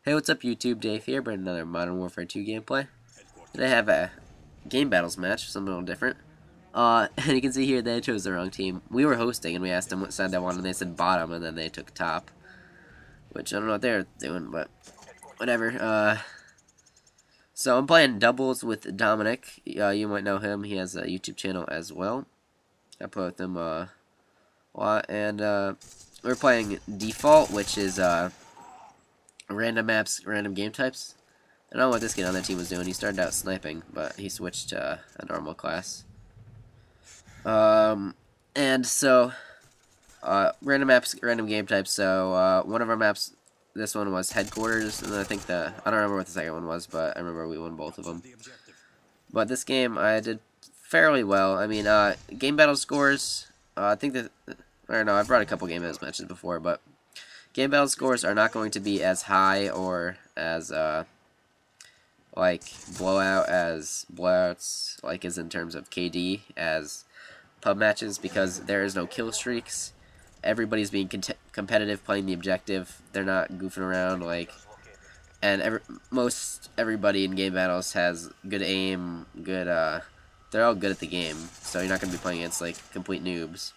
Hey, what's up YouTube? Dave here, bringing another Modern Warfare 2 gameplay. Today I have a game battles match, something a little different. And you can see here they chose the wrong team. We were hosting and we asked them what side they wanted and they said bottom and then they took top. Which I don't know what they're doing, but whatever. So I'm playing doubles with Dominic. You might know him, he has a YouTube channel as well. I play with him a lot, and we're playing default, which is random maps, random game types. I don't know what this kid on the team was doing. He started out sniping, but he switched to a normal class. And so, random maps, random game types. So, one of our maps, this one was headquarters, and I think I don't remember what the second one was, but I remember we won both of them. But this game, I did fairly well. I mean, game battle scores, I think that, I don't know, I've brought a couple game battles matches before, but game battle scores are not going to be as high or as, like, blowouts, like, is in terms of KD as pub matches, because there is no kill streaks. Everybody's being competitive, playing the objective. They're not goofing around, like, and most everybody in game battles has good aim, good, they're all good at the game, so you're not going to be playing against, like, complete noobs.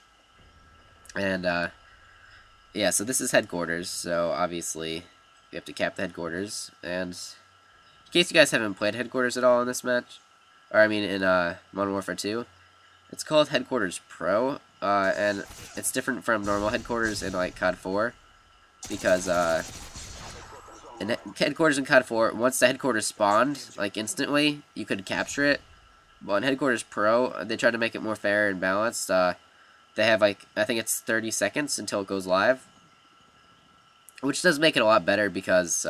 And, yeah, so this is headquarters, so obviously you have to cap the headquarters, and in case you guys haven't played headquarters at all in this match, or I mean in Modern Warfare 2, it's called Headquarters Pro, and it's different from normal headquarters in like COD 4, because in headquarters in COD 4, once the headquarters spawned, like instantly, you could capture it, but in Headquarters Pro, they tried to make it more fair and balanced. They have, like, I think it's 30 seconds until it goes live, which does make it a lot better, because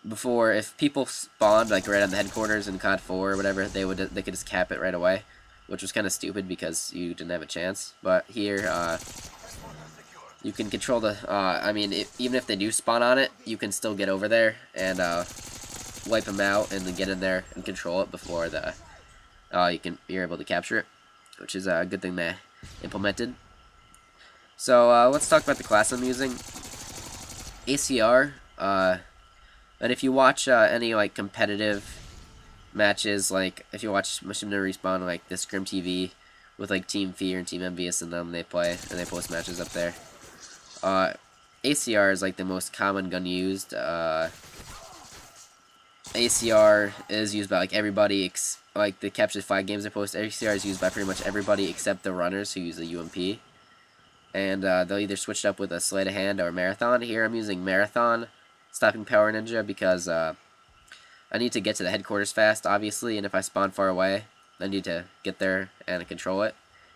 before, if people spawned, like, right on the headquarters in COD 4 or whatever, they could just cap it right away, which was kind of stupid because you didn't have a chance. But here, you can control the, I mean, even if they do spawn on it, you can still get over there and wipe them out and then get in there and control it before you're able to capture it, which is a good thing they implemented. So let's talk about the class I'm using. ACR, and if you watch any like competitive matches, like if you watch Machine Respawn, like the Scrim TV with like Team Fear and Team Envious and them, they play and they post matches up there. ACR is like the most common gun used. ACR is used by like everybody, like the capture the flag games they post. ACR is used by pretty much everybody except the runners who use the UMP. And they'll either switch it up with a sleight of hand or marathon. Here I'm using marathon, stopping power ninja, because I need to get to the headquarters fast, obviously, and if I spawn far away, I need to get there and control it.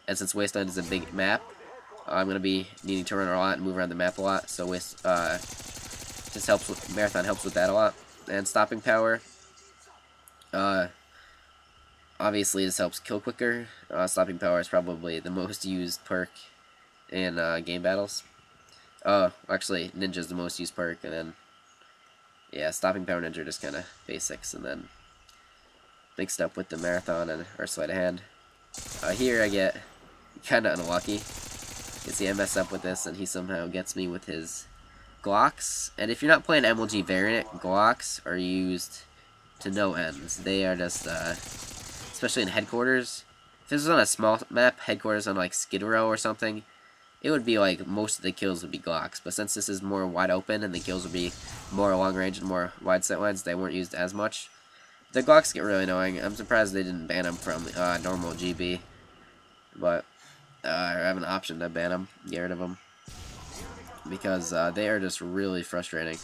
And since Wasteland is a big map, I'm going to be needing to run a lot and move around the map a lot, so just helps with, marathon helps with that a lot. And stopping power, obviously this helps kill quicker. Stopping power is probably the most used perk in game battles. Actually, ninja's the most used perk, and then yeah, stopping power ninja just kind of basics, and then mixed up with the marathon and or sleight of hand. Here I get kind of unlucky. You see I mess up with this, and he somehow gets me with his Glocks. And if you're not playing MLG variant, Glocks are used to no ends. They are just, especially in headquarters. If this was on a small map, headquarters on like Skid Row or something, it would be like most of the kills would be Glocks. But since this is more wide open and the kills would be more long range and more wide sight lines, they weren't used as much. The Glocks get really annoying. I'm surprised they didn't ban them from normal GB. But I have an option to ban them, get rid of them, because they are just really frustrating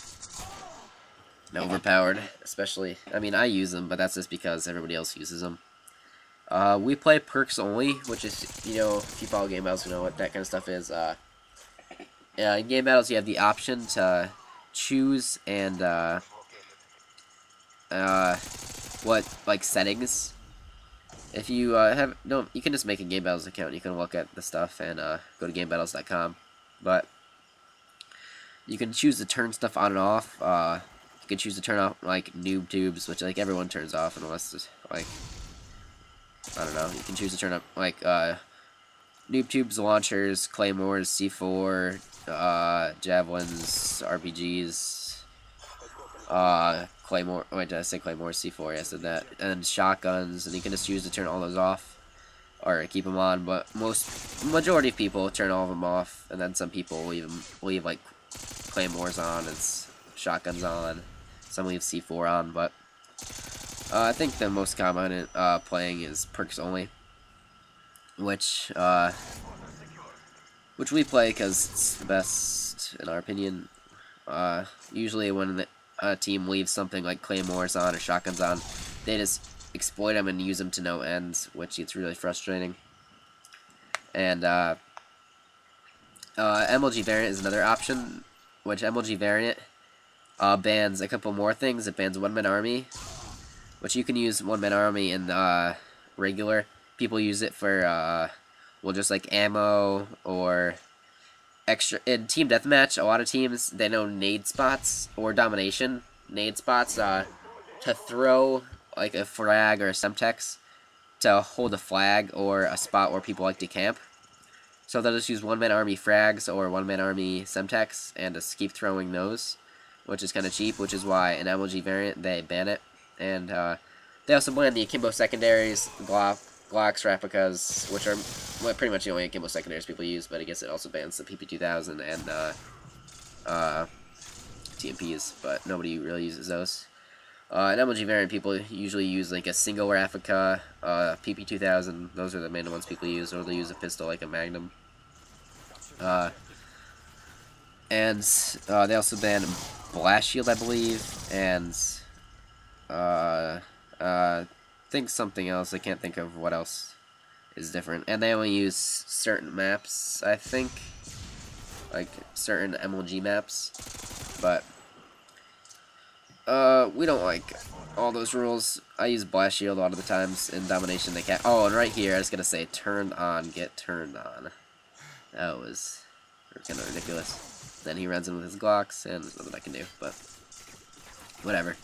and overpowered. Especially, I mean, I use them, but that's just because everybody else uses them. We play perks only, which is, you know, if you follow game battles, you know what that kind of stuff is. In game battles, you have the option to choose and what like settings. If you you can just make a game battles account. And you can look at the stuff and go to gamebattles.com. But you can choose to turn stuff on and off. You can choose to turn off like noob tubes, which like everyone turns off unless like, I don't know. You can choose to turn up like noob tubes, launchers, claymores, C4, javelins, RPGs, Claymore. Wait, did I say Claymore? C4. Yeah, I said that. And shotguns, and you can just choose to turn all those off or keep them on. But majority of people turn all of them off, and then some people leave like Claymores on and shotguns on. Some leave C4 on, but I think the most common playing is perks only, which we play because it's the best in our opinion. Usually when a team leaves something like Claymores on or shotguns on, they just exploit them and use them to no end, which gets really frustrating. And MLG variant is another option, which MLG variant bans a couple more things. It bans one-man army, which you can use one-man army in regular. People use it for well, just like ammo or extra in team deathmatch. A lot of teams, they know nade spots or domination nade spots to throw like a frag or a semtex to hold a flag or a spot where people like to camp. So they'll just use one-man army frags or one-man army semtex and just keep throwing those, which is kind of cheap, which is why in MLG variant they ban it. And they also ban the akimbo secondaries, Glocks, replicas, which are pretty much the only akimbo secondaries people use, but I guess it also bans the PP2000 and TMPs, but nobody really uses those. In MLG variant, people usually use like a single replica, PP2000. Those are the main ones people use, or they'll use a pistol like a Magnum. And they also ban Blast Shield, I believe, and think something else. I can't think of what else is different. And they only use certain maps, I think, like certain MLG maps, but we don't like all those rules. I use Blast Shield a lot of the times in Domination. They can't. Oh, and right here, I was gonna say, turned on, get turned on. That was kind of ridiculous. Then he runs in with his Glocks, and there's nothing I can do, but whatever.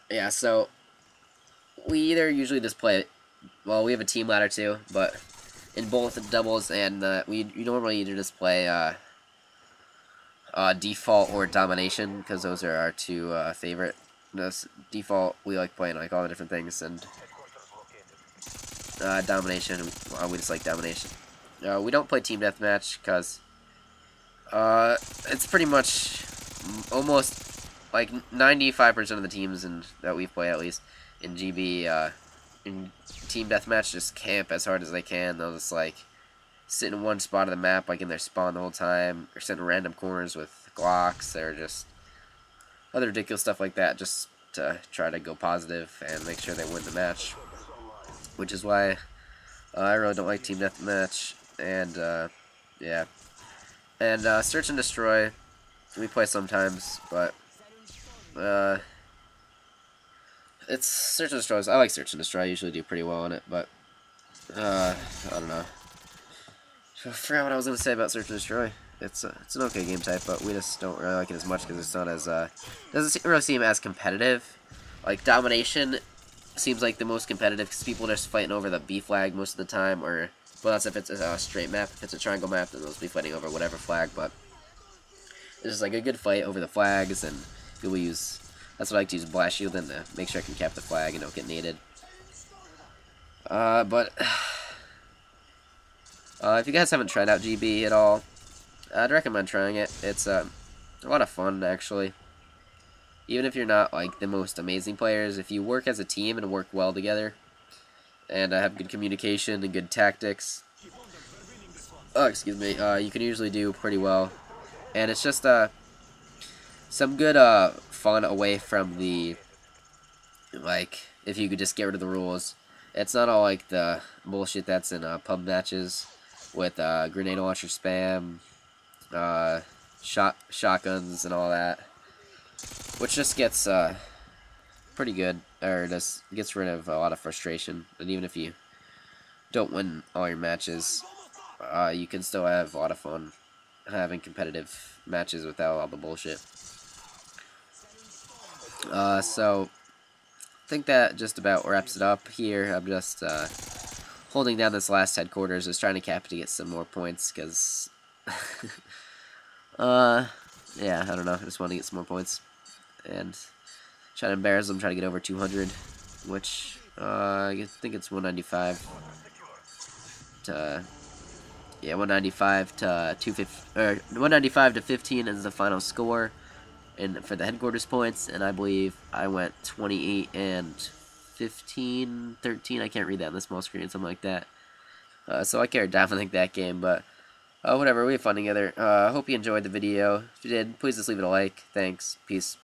Yeah, so we either usually just play, well, we have a team ladder too, but in both the doubles and we normally either just play default or domination, because those are our two favorite. Default, we like playing like all the different things, and domination, we just like domination. We don't play team deathmatch because it's pretty much almost like 95% of the teams that we've played, at least in GB, in team deathmatch, just camp as hard as they can. They'll just like sit in one spot of the map, like in their spawn the whole time, or sit in random corners with Glocks, or just other ridiculous stuff like that, just to try to go positive and make sure they win the match. Which is why I really don't like team deathmatch. And yeah, and search and destroy, we play sometimes, but it's search and destroy. I like search and destroy. I usually do pretty well on it, but I don't know. I forgot what I was gonna say about search and destroy. It's an okay game type, but we just don't really like it as much because it's not as doesn't really seem as competitive. Like domination seems like the most competitive because people are just fighting over the B flag most of the time, or well, that's if it's a straight map. If it's a triangle map, then they'll be fighting over whatever flag. But it's just like a good fight over the flags, and people use. That's what I like to use Blast Shield in to make sure I can cap the flag and don't get naded. But if you guys haven't tried out GB at all, I'd recommend trying it. It's a lot of fun, actually. Even if you're not like the most amazing players, if you work as a team and work well together, and have good communication and good tactics, excuse me, you can usually do pretty well. And it's just some good fun away from the, like, if you could just get rid of the rules. It's not all like the bullshit that's in pub matches with grenade launcher spam, shotguns and all that, which just gets pretty good, or just gets rid of a lot of frustration. And even if you don't win all your matches, you can still have a lot of fun having competitive matches without all the bullshit. So I think that just about wraps it up here. I'm just holding down this last headquarters, just trying to cap it to get some more points, because yeah, I don't know. I just want to get some more points and try to embarrass them. Try to get over 200, which I think it's 195 to. Yeah, 195 to 250, or 195 to 15 is the final score, and for the headquarters points, and I believe I went 28 and 15, 13. I can't read that on the small screen, something like that. So I carried down, I think, that game, but whatever. We had fun together. I hope you enjoyed the video. If you did, please just leave it a like. Thanks. Peace.